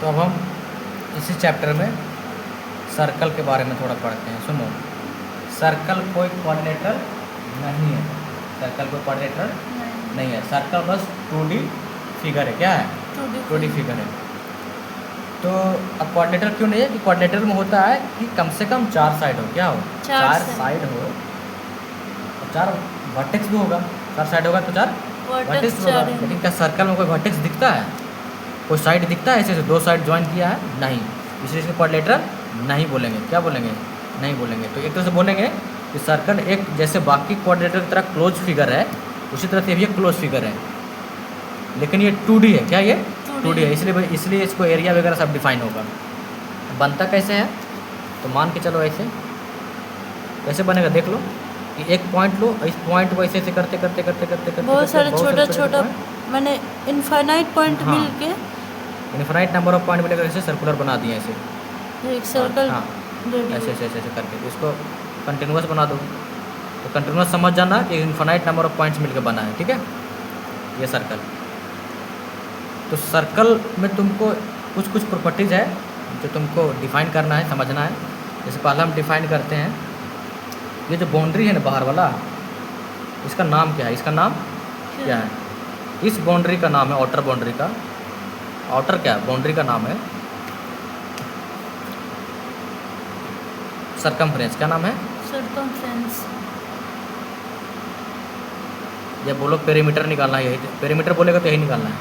तो अब हम इसी चैप्टर में सर्कल के बारे में थोड़ा पढ़ते हैं। सुनो, सर्कल कोई कोऑर्डिनेटर नहीं है। सर्कल कोई कोऑर्डिनेटर नहीं है। सर्कल बस 2D फिगर है। क्या है? 2D फिगर है। तो अब कोऑर्डिनेटर क्यों नहीं है? कि कोऑर्डिनेटर में होता है कि कम से कम 4 साइड हो। क्या हो? 4 साइड हो और 4 वर्टेक्स भी होगा। 4 साइड होगा तो 4 वर्टेक्स होगा। लेकिन क्या सर्कल में कोई वर्टेक्स दिखता है? कोई साइड दिखता है? ऐसे 2 साइड ज्वाइन किया है? नहीं। इसलिए इसको कोऑर्डिनेटर नहीं बोलेंगे। क्या बोलेंगे? नहीं बोलेंगे। तो एक तरह से बोलेंगे कि सर्कल एक जैसे बाकी कोऑर्डिनेटर की तरह क्लोज फिगर है, उसी तरह से ये भी क्लोज फिगर है, लेकिन ये 2D है। क्या ये 2D है? इसलिए इसको एरिया वगैरह सब डिफाइन होगा। बनता कैसे है? तो मान के चलो ऐसे कैसे बनेगा देख लो कि एक पॉइंट लो, इस पॉइंट को ऐसे ऐसे करते करते करते करते करते बहुत सारे छोटा छोटा मैंने इनफाइनाइट पॉइंट मिल के इनफाइनाइट नंबर ऑफ पॉइंट मिलकर ऐसे सर्कुलर बना दिए ऐसे एक सर्कल ऐसे ऐसे ऐसे करके इसको कंटिन्यूस बना दो। तो कंटिन्यूस समझ जाना कि इनफाइनाइट नंबर ऑफ पॉइंट्स मिलकर बना है। ठीक है, ये सर्कल। तो सर्कल में तुमको कुछ कुछ प्रॉपर्टीज़ है जो तुमको डिफाइन करना है, समझना है। जैसे पहले हम डिफाइन करते हैं, ये जो बाउंड्री है ना बाहर वाला, इसका नाम क्या है? इसका नाम क्या है? इस बाउंड्री का नाम है आउटर बाउंड्री का। आउटर क्या है? बाउंड्री का नाम है सरकमफ्रेंस। क्या नाम है? सर्कमफ्रेंस। ये बोलो पेरीमीटर निकालना है, यही पेरीमीटर बोलेगा तो यही निकालना है।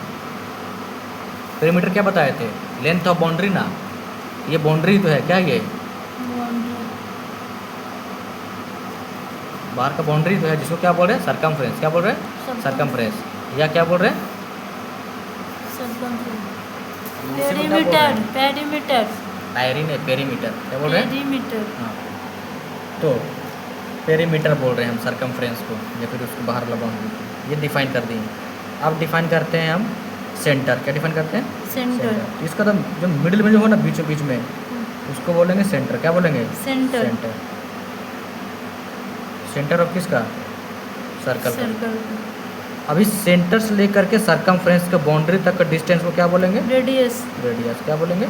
पेरीमीटर क्या बताए थे? लेंथ ऑफ बाउंड्री ना। ये बाउंड्री तो है। क्या ये बाहर का बाउंड्री तो है, जिसको क्या बोल रहे हैं? सरकमफ्रेंस। क्या बोल रहे हैं? सरकमफ्रेंस। या क्या बोल रहे हैं? पेरीमीटर। पेरीमीटर। पेरीमीटर। क्या बोल रहे हैं? पेरीमीटर। हाँ, तो पेरीमीटर बोल रहे हैं हम सरकमफ्रेंस को, या फिर उसको बाहर वाला बाउंड्री को। ये डिफाइन कर दिए। अब डिफाइन करते हैं हम सेंटर। क्या डिफाइन करते हैं? सेंटर। इसका तो जो मिडिल में जो हो ना, बीचों बीच में, उसको बोलेंगे सेंटर। क्या बोलेंगे? सेंटर। सेंटर। सेंटर ऑफ किसका? सर्कल का। अभी सेंटर से लेकर के सरकमफ्रेंस के बाउंड्री तक का डिस्टेंस को क्या बोलेंगे? रेडियस। रेडियस। क्या बोलेंगे?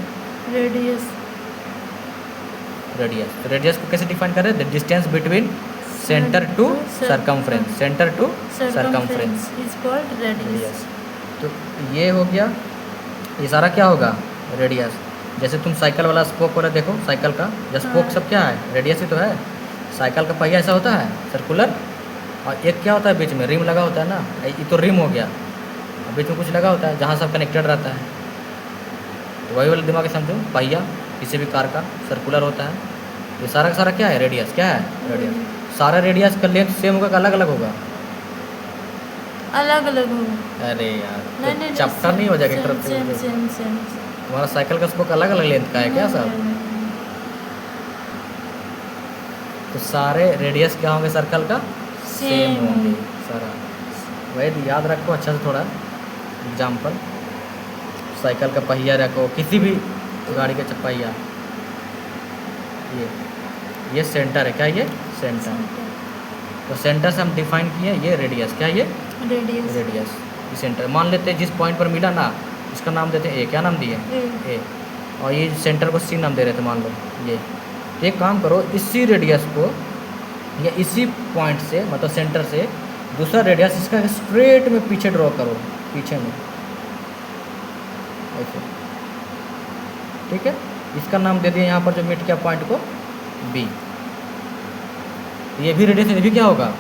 रेडियस। रेडियस। रेडियस को कैसे डिफाइन करें? The distance between centre to circumference. Centre to circumference is called radius. तो ये हो गया। ये सारा क्या होगा? रेडियस। जैसे तुम साइकिल वाला स्पोक वाला देखो, साइकिल का जो स्पोक सब क्या है? रेडियस ही तो है। साइकिल का पहिया ऐसा होता है सर्कुलर, और एक क्या होता है बीच में? रिम लगा होता है ना। ये तो रिम हो गया, और बीच में कुछ लगा होता है जहाँ सब कनेक्टेड रहता है। तो वही वाला दिमाग समझो, पहिया किसी भी कार का सर्कुलर होता है। ये सारा का सारा क्या है? रेडियस। क्या है? रेडियस। सारा रेडियस का लेंथ सेम होगा कि अलग अलग होगा? अलग अलग होगा। अरे यार, तो चैप्टर नहीं हो जाएगा एक तरफ से? सेम। तुम्हारा साइकिल का स्पोक अलग अलग लेंथ का है क्या सब? तो सारे रेडियस क्या होंगे सर्कल का? सेम होंगे सारा। वही याद रखो अच्छा से थोड़ा। एग्जाम्पल, साइकिल का पहिया रखो, किसी भी गाड़ी का पहिया। ये सेंटर है। क्या ये? सेंटर। तो सेंटर से हम डिफाइन किए ये रेडियस। क्या ये? रेडियस। रेडियस। ये सेंटर मान लेते हैं, जिस पॉइंट पर मिला ना, इसका नाम देते हैं ए। क्या नाम दिए? ए। और ये सेंटर को सी नाम दे रहे थे, मान लो ये। एक काम करो, इसी रेडियस को या इसी पॉइंट से, मतलब सेंटर से, दूसरा रेडियस इसका स्ट्रेट में पीछे ड्रॉ करो, पीछे में ऐसे। ठीक है, इसका नाम दे दिए यहाँ पर जो मिट किया पॉइंट को, बी। ये भी रेडियस, ये भी क्या होगा?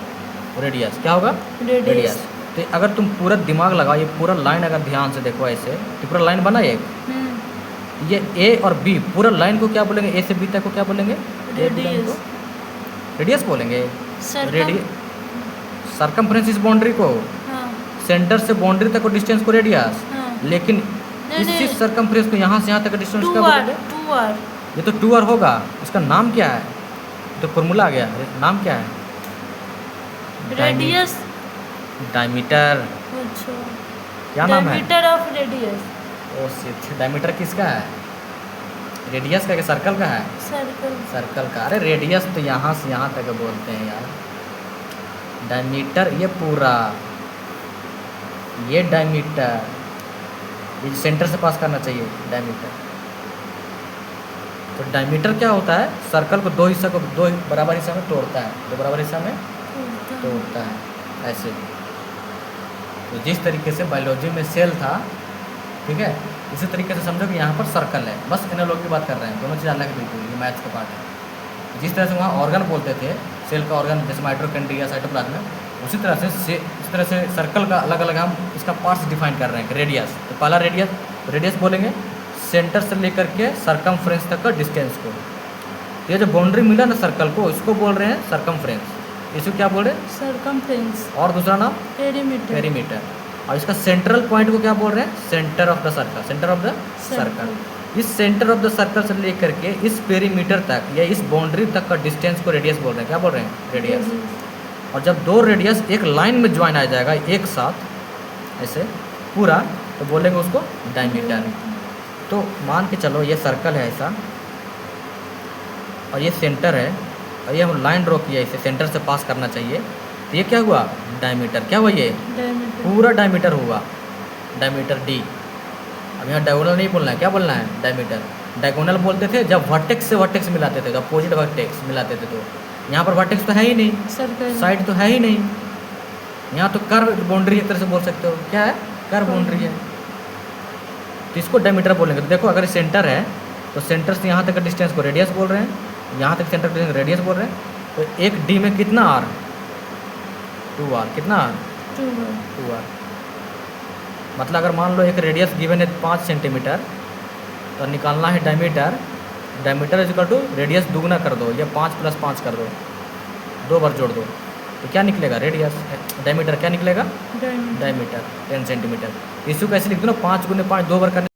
रेडियस। क्या होगा? रेडियस। तो अगर तुम पूरा दिमाग लगाओ, ये पूरा लाइन अगर ध्यान से देखो ऐसे, तो पूरा लाइन बना ये ए और बी, पूरा लाइन को क्या बोलेंगे? ए से बी तक को क्या बोलेंगे? रेडियस। रेडियस बोलेंगे। सरकमफ्रेंस इस बाउंड्री को, सेंटर से बाउंड्री तक को डिस्टेंस को रेडियस। लेकिन इसी सरकमफ्रेंस को यहाँ से यहाँ तक का डिस्टेंस क्या बोलेंगे? 2r। ये तो 2r होगा। इसका नाम क्या है? तो फॉर्मूला आ गया। नाम क्या है? रेडियस। डायमीटर। अच्छा, क्या नाम है? Diameter of radius. Oh shit, diameter किसका है? रेडियस का? सर्कल का है? सर्कल का। अरे रेडियस तो यहाँ से यहाँ तक बोलते हैं यार। डायमीटर ये पूरा, ये डायमीटर। ये सेंटर से पास करना चाहिए डायमीटर। तो डायमीटर क्या होता है, सर्कल को दो बराबर हिस्सा में तोड़ता है, दो बराबर हिस्सा में तोड़ता है ऐसे। तो जिस तरीके से बायोलॉजी में सेल था, ठीक है, इसी तरीके से समझो कि यहाँ पर सर्कल है। बस एनालॉजी की बात कर रहे हैं, दोनों चीज़ अलग बिल्कुल, ये मैथ्स का पार्ट है। जिस तरह से वहाँ ऑर्गन बोलते थे, सेल का ऑर्गन जैसे माइटोकॉन्ड्रिया, साइटोप्लाज्म, उसी तरह से सर्कल का अलग अलग हम इसका पार्ट्स डिफाइन कर रहे हैं। रेडियस, तो पहला रेडियस बोलेंगे सेंटर से लेकर के सरकमफ्रेंस तक का डिस्टेंस को। तो ये जो बाउंड्री मिला ना सर्कल को, इसको बोल रहे हैं सरकमफ्रेंस। इसको क्या बोल रहे हैं, सरकमफ्रेंस। और दूसरा नाम पेरीमीटर। और इसका सेंट्रल पॉइंट को क्या बोल रहे हैं, centre of the circle, centre of the circle. इस सेंटर ऑफ द सर्कल से लेकर के इस पेरीमीटर तक या इस बाउंड्री तक का डिस्टेंस को रेडियस बोल रहे हैं। क्या बोल रहे हैं, रेडियस। और जब दो रेडियस एक लाइन में ज्वाइन आ जाएगा एक साथ ऐसे पूरा, तो बोलेंगे उसको डायमीटर। तो मान के चलो ये सर्कल है ऐसा, और ये सेंटर है, और ये हम लाइन ड्रॉ किया, इसे सेंटर से पास करना चाहिए। तो ये क्या हुआ, डायमीटर। क्या हुआ, ये पूरा डायमीटर हुआ, डायमीटर डी। अब यहाँ डायगोनल नहीं बोलना है, क्या बोलना है, डायमीटर। डायगोनल बोलते थे जब वर्टेक्स से वर्टेक्स मिलाते थे, जब अपोजिट वर्टेक्स मिलाते थे। तो यहाँ पर वर्टेक्स तो है ही नहीं, साइड तो है ही नहीं, यहाँ तो कर्व बाउंड्री एक तरह से बोल सकते हो। क्या है, कर्व बाउंड्री है, तो इसको डायमीटर बोलेंगे। तो देखो अगर सेंटर है तो सेंटर से यहाँ तक का डिस्टेंस को रेडियस बोल रहे हैं, यहाँ तक सेंटर का रेडियस बोल रहे हैं। तो एक डी में कितना आर, 2r, कितना आर, 2r। मतलब अगर मान लो एक रेडियस गिवन है 5 सेंटीमीटर, तो निकालना है diameter. Diameter is equal to radius दुगना कर दो, या 5 + 5 कर दो, 2 बार जोड़ दो, तो क्या निकलेगा, रेडियस। डायमीटर क्या निकलेगा, डायमीटर 10 सेंटीमीटर। इसको कैसे लिख दो ना, 5 × 5 2 बार करने